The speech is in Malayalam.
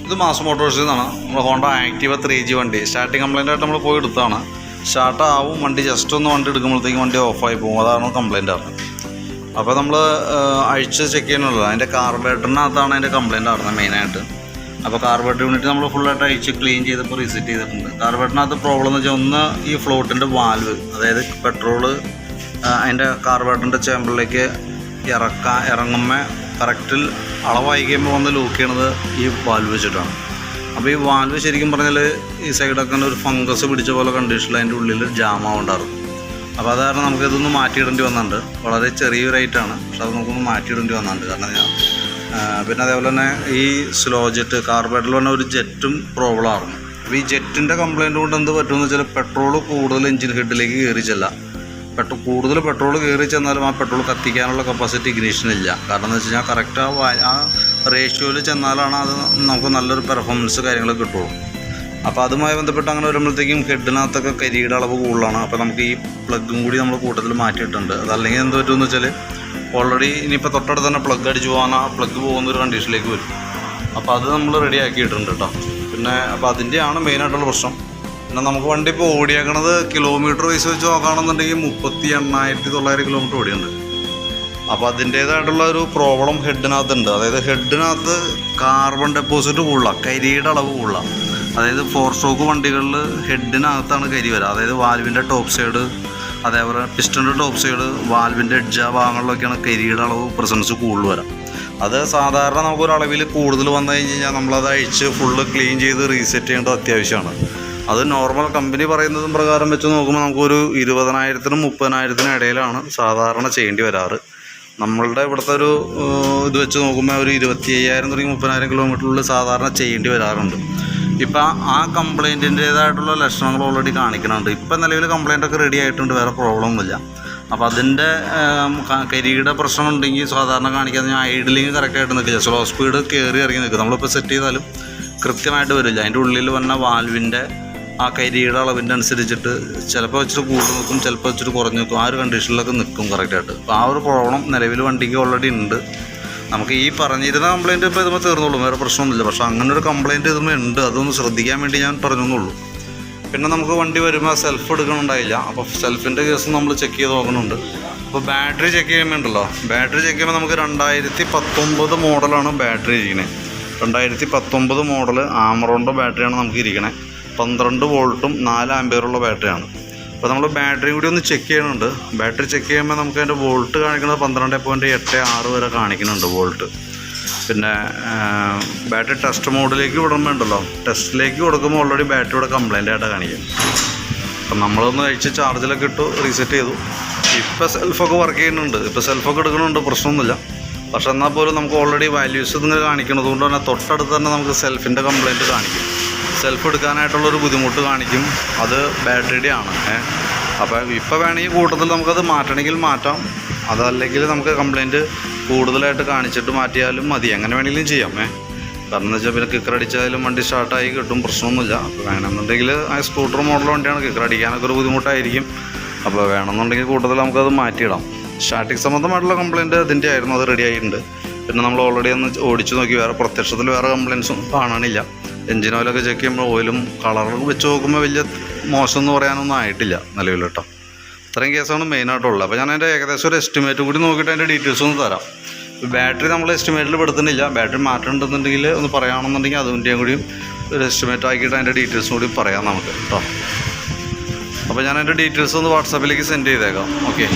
ഇത് മാസ് മോട്ടോഴ്സിൽ നിന്നാണ്. നമ്മൾ ഹോണ്ട ആക്റ്റീവ 3G വണ്ടി സ്റ്റാർട്ടിങ് കംപ്ലൈൻ്റ് ആയിട്ട് നമ്മൾ പോയി എടുത്തതാണ്. സ്റ്റാർട്ടാവും വണ്ടി, ജസ്റ്റ് ഒന്ന് വണ്ടി എടുക്കുമ്പോഴത്തേക്കും വണ്ടി ഓഫായി പോകും. അതാണ് കംപ്ലൈൻ്റ് ആണ്. അപ്പോൾ നമ്മൾ അഴിച്ച് ചെക്ക് ചെയ്യണമല്ലോ. അതിൻ്റെ കാർബറേറ്ററിനകത്താണ് അതിൻ്റെ കംപ്ലൈൻ്റ് ആയിരുന്നത് മെയിനായിട്ട്. അപ്പോൾ കാർബറേറ്റർ യൂണിറ്റ് നമ്മൾ ഫുള്ളായിട്ട് അഴിച്ച് ക്ലീൻ ചെയ്തപ്പോൾ റീസെറ്റ് ചെയ്തിട്ടുണ്ട്. കാർബറേറ്ററിനകത്ത് പ്രോബ്ലം എന്ന് വെച്ചാൽ ഒന്ന് ഈ ഫ്ലോട്ടിൻ്റെ വാൽവ്, അതായത് പെട്രോള് അതിൻ്റെ കാർബറേറ്ററിൻ്റെ ചേമ്പറിലേക്ക് ഇറങ്ങുമ്പോൾ കറക്റ്റിൽ അളവായി കഴിയുമ്പോൾ വന്ന് ലൂക്ക് ചെയ്യണത് ഈ വാൽവ് വെച്ചിട്ടാണ്. അപ്പോൾ ഈ വാൽവ് ശരിക്കും പറഞ്ഞാൽ ഈ സൈഡൊക്കെ ഒരു ഫംഗസ് പിടിച്ച പോലെ കണ്ടീഷനിൽ അതിൻ്റെ ഉള്ളിൽ ജാമാവുണ്ടായിരുന്നു. അപ്പോൾ അത് കാരണം നമുക്കിതൊന്ന് മാറ്റിയിടേണ്ടി വന്നിട്ടുണ്ട്. വളരെ ചെറിയൊരു റേറ്റാണ്, പക്ഷെ അത് നമുക്കൊന്ന് മാറ്റിയിടേണ്ടി വന്നിട്ടുണ്ട്. കാരണം പിന്നെ അതേപോലെ തന്നെ ഈ സ്ലോ ജെറ്റ് കാർബറേറ്ററിൽ പറഞ്ഞ ഒരു ജെറ്റും പ്രോബ്ലം ആയിരുന്നു. അപ്പോൾ ഈ ജെറ്റിൻ്റെ കംപ്ലയിൻറ്റ് കൊണ്ട് എന്ത് പറ്റുമെന്ന് വെച്ചാൽ പെട്രോൾ കൂടുതൽ എഞ്ചിൻ ഹെഡിലേക്ക് കയറി ചെല്ലാം. കൂടുതൽ പെട്രോൾ കയറി ചെന്നാലും ആ പെട്രോൾ കത്തിക്കാനുള്ള കപ്പാസിറ്റി ഇഗ്നിഷനില്ല. കാരണം എന്ന് വെച്ച് കഴിഞ്ഞാൽ കറക്റ്റ് ആ റേഷ്യോയിൽ ചെന്നാലാണ് അത് നമുക്ക് നല്ലൊരു പെർഫോമൻസ് കാര്യങ്ങളൊക്കെ കിട്ടുള്ളൂ. അപ്പോൾ അതുമായി ബന്ധപ്പെട്ട് അങ്ങനെ വരുമ്പോഴത്തേക്കും ഹെഡിനകത്തൊക്കെ കരിയുടെ അളവ് കൂടുതലാണ്. അപ്പോൾ നമുക്ക് ഈ പ്ലഗും കൂടി നമ്മൾ കൂട്ടത്തിൽ മാറ്റിയിട്ടുണ്ട്. അതല്ലെങ്കിൽ എന്ത് പറ്റുമെന്ന് വെച്ചാൽ ഓൾറെഡി ഇനിയിപ്പോൾ തൊട്ടടുത്ത് തന്നെ പ്ലഗ് അടിച്ച് പോകാൻ ആ പ്ലഗ് പോകുന്നൊരു കണ്ടീഷനിലേക്ക് വരും. അപ്പോൾ അത് നമ്മൾ റെഡി ആക്കിയിട്ടുണ്ട് കേട്ടോ. പിന്നെ അപ്പോൾ അതിൻ്റെയാണ് മെയിനായിട്ടുള്ള പ്രശ്നം. പിന്നെ നമുക്ക് വണ്ടി ഇപ്പോൾ ഓടിയേക്കണത് കിലോമീറ്റർ വൈസ് വെച്ച് നോക്കുകയാണെന്നുണ്ടെങ്കിൽ 38,900 കിലോമീറ്റർ ഓടിയുണ്ട്. അപ്പോൾ അതിൻ്റേതായിട്ടുള്ള ഒരു പ്രോബ്ലം ഹെഡിനകത്തുണ്ട്. അതായത് ഹെഡിനകത്ത് കാർബൺ ഡെപ്പോസിറ്റ് കൂടുതലാണ്, കരിയുടെ അളവ് കൂടുതലാണ്. അതായത് 4 സ്ട്രോക്ക് വണ്ടികളിൽ ഹെഡിനകത്താണ് കരി വരിക. അതായത് വാൽവിൻ്റെ ടോപ്പ് സൈഡ്, അതേപോലെ പിസ്റ്റൻ്റെ ടോപ്പ് സൈഡ്, വാൽവിൻ്റെ എഡ്ജ് ആ ഭാഗങ്ങളിലൊക്കെയാണ് കരിയുടെ അളവ് പ്രസൻസ് കൂടുതൽ വരാം. അത് സാധാരണ നമുക്കൊരളവിൽ കൂടുതൽ വന്നു കഴിഞ്ഞ് കഴിഞ്ഞാൽ നമ്മളത് അഴിച്ച് ഫുള്ള് ക്ലീൻ ചെയ്ത് റീസെറ്റ് ചെയ്യേണ്ടത് അത്യാവശ്യമാണ്. അത് നോർമൽ കമ്പനി പറയുന്നതും പ്രകാരം വെച്ച് നോക്കുമ്പോൾ നമുക്കൊരു 20,000-നും 30,000-നും ഇടയിലാണ് സാധാരണ ചെയ്യേണ്ടി വരാറ്. നമ്മളുടെ ഇവിടുത്തെ ഒരു ഇത് വെച്ച് നോക്കുമ്പോൾ ഒരു 25,000 തുടങ്ങി 30,000 കിലോമീറ്ററിൽ സാധാരണ ചെയ്യേണ്ടി വരാറുണ്ട്. ഇപ്പം ആ കംപ്ലയിൻറ്റിൻ്റേതായിട്ടുള്ള ലക്ഷണങ്ങൾ ഓൾറെഡി കാണിക്കുന്നുണ്ട്. ഇപ്പം നിലവിൽ കംപ്ലയിൻ്റൊക്കെ റെഡി ആയിട്ടുണ്ട്, വേറെ പ്രോബ്ലം ഒന്നുമില്ല. അപ്പോൾ അതിൻ്റെ കരിയുടെ പ്രശ്നം ഉണ്ടെങ്കിൽ സാധാരണ കാണിക്കാതെ ഞാൻ ഐഡിലിങ് കറക്റ്റായിട്ട് നിൽക്കില്ല, സ്ലോ സ്പീഡ് കയറി ഇറങ്ങി നിൽക്കും. നമ്മളിപ്പോൾ സെറ്റ് ചെയ്താലും കൃത്യമായിട്ട് വരില്ല. അതിൻ്റെ ഉള്ളിൽ വന്ന വാൽവിൻ്റെ ആ കരിയുടെ അളവിൻ്റെ അനുസരിച്ചിട്ട് ചിലപ്പോൾ വെച്ചിട്ട് കൂടുതൽ നിൽക്കും, ചിലപ്പോൾ വെച്ചിട്ട് കുറഞ്ഞ് നിൽക്കും. ആ ഒരു കണ്ടീഷനിലൊക്കെ നിൽക്കും കറക്റ്റായിട്ട്. അപ്പോൾ ആ ഒരു പ്രോബ്ലം നിലവിൽ വണ്ടിക്ക് ഓൾറെഡി ഉണ്ട്. നമുക്ക് ഈ പറഞ്ഞിരുന്ന കംപ്ലയിൻറ്റ് ഇപ്പോൾ ഇതുമ്പോൾ തീർന്നുള്ളൂ, വേറെ പ്രശ്നമൊന്നുമില്ല. പക്ഷേ അങ്ങനെ ഒരു കംപ്ലയിൻറ്റ് ഇതുമ്പോൾ ഉണ്ട്, അതൊന്ന് ശ്രദ്ധിക്കാൻ വേണ്ടി ഞാൻ പറഞ്ഞെന്നുള്ളൂ. പിന്നെ നമുക്ക് വണ്ടി വരുമ്പോൾ സെൽഫ് എടുക്കണുണ്ടായില്ല. അപ്പോൾ സെൽഫിൻ്റെ കേസ് നമ്മൾ ചെക്ക് ചെയ്ത് നോക്കുന്നുണ്ട്. അപ്പോൾ ബാറ്ററി ചെക്ക് ചെയ്യുമ്പോൾ ഉണ്ടല്ലോ, ബാറ്ററി ചെക്ക് ചെയ്യുമ്പോൾ നമുക്ക് 2019 മോഡലാണ് ബാറ്ററി ഇരിക്കണേ. 2019 മോഡൽ ആമറോണിൻ്റെ ബാറ്ററിയാണ് നമുക്ക് ഇരിക്കണേ. 12 വോൾട്ടും 4 ആംപിയറുള്ള ബാറ്ററിയാണ്. അപ്പോൾ നമ്മൾ ബാറ്ററി കൂടി ഒന്ന് ചെക്ക് ചെയ്യുന്നുണ്ട്. ബാറ്ററി ചെക്ക് ചെയ്യുമ്പോൾ നമുക്ക് അതിൻ്റെ വോൾട്ട് കാണിക്കുന്നത് 12.86 വരെ കാണിക്കുന്നുണ്ട് വോൾട്ട്. പിന്നെ ബാറ്ററി ടെസ്റ്റ് മോഡിലേക്ക് വിടുമ്പോൾ ഉണ്ടല്ലോ, ടെസ്റ്റിലേക്ക് കൊടുക്കുമ്പോൾ ഓൾറെഡി ബാറ്ററിയുടെ കംപ്ലൈൻ്റ് ആയിട്ട് കാണിക്കും. അപ്പം നമ്മളൊന്ന് കഴിച്ച് ചാർജിലൊക്കെ ഇട്ടു റീസെറ്റ് ചെയ്തു. ഇപ്പോൾ സെൽഫൊക്കെ വർക്ക് ചെയ്യുന്നുണ്ട്, ഇപ്പോൾ സെൽഫൊക്കെ എടുക്കുന്നുണ്ട്, പ്രശ്നമൊന്നുമില്ല. പക്ഷെ എന്നാൽ പോലും നമുക്ക് ഓൾറെഡി വാല്യൂസ് ഇങ്ങനെ കാണിക്കുന്നത് കൊണ്ട് തന്നെ തൊട്ടടുത്ത് തന്നെ നമുക്ക് സെൽഫിൻ്റെ കംപ്ലയിൻറ്റ് കാണിക്കും. സെൽഫ് എടുക്കാനായിട്ടുള്ളൊരു ബുദ്ധിമുട്ട് കാണിക്കും. അത് ബാറ്ററിയുടെ ആണ്. അപ്പോൾ ഇപ്പോൾ വേണമെങ്കിൽ കൂട്ടത്തിൽ നമുക്കത് മാറ്റണമെങ്കിൽ മാറ്റാം, അതല്ലെങ്കിൽ നമുക്ക് കംപ്ലയിൻറ്റ് കൂടുതലായിട്ട് കാണിച്ചിട്ട് മാറ്റിയാലും മതി. അങ്ങനെ വേണമെങ്കിലും ചെയ്യാം. കാരണം എന്ന് വെച്ചാൽ പിന്നെ കിക്കർ അടിച്ചാലും വണ്ടി സ്റ്റാർട്ടായി കിട്ടും, പ്രശ്നമൊന്നുമില്ല. അപ്പോൾ വേണമെന്നുണ്ടെങ്കിൽ ആ സ്കൂട്ടർ മോഡൽ വണ്ടിയാണ്, കിക്കർ അടിക്കാനൊക്കെ ഒരു ബുദ്ധിമുട്ടായിരിക്കും. അപ്പോൾ വേണമെന്നുണ്ടെങ്കിൽ കൂട്ടത്തിൽ നമുക്കത് മാറ്റിയിടാം. സ്റ്റാർട്ടിങ് സംബന്ധമായിട്ടുള്ള കംപ്ലയിൻറ്റ് അതിൻ്റെ ആയിരുന്നു, അത് റെഡി ആയിട്ടുണ്ട്. പിന്നെ നമ്മൾ ഓൾറെഡി ഒന്ന് ഓടിച്ച് നോക്കി, വേറെ പ്രത്യക്ഷത്തിൽ വേറെ കംപ്ലയിൻറ്റ്സും കാണാനില്ല. എഞ്ചിൻ ഓയിലൊക്കെ ചെക്ക് ചെയ്യുമ്പോൾ ഓയിലും കളറും വെച്ച് നോക്കുമ്പോൾ വലിയ മോശം എന്ന് പറയാനൊന്നും ആയിട്ടില്ല നിലവിൽ കേട്ടോ. ഇത്രയും കേസാണ് മെയിനായിട്ടുള്ളത്. അപ്പോൾ ഞാൻ അതിൻ്റെ ഏകദേശം ഒരു എസ്റ്റിമേറ്റ് കൂടി നോക്കിയിട്ട് അതിൻ്റെ ഡീറ്റെയിൽസ് ഒന്ന് തരാം. ബാറ്ററി നമ്മൾ എസ്റ്റിമേറ്റിൽ പെടുത്തുന്നില്ല. ബാറ്ററി മാറ്റേണ്ടതുണ്ടെങ്കിൽ ഒന്ന് പറയുകയാണെന്നുണ്ടെങ്കിൽ അതിൻ്റെയും കൂടിയും ഒരു എസ്റ്റിമേറ്റ് ആക്കിയിട്ട് അതിൻ്റെ ഡീറ്റെയിൽസും കൂടി പറയാം നമുക്ക് കേട്ടോ. അപ്പോൾ ഞാൻ അതിൻ്റെ ഡീറ്റെയിൽസ് ഒന്ന് വാട്സാപ്പിലേക്ക് സെൻഡ് ചെയ്തേക്കാം. ഓക്കെ.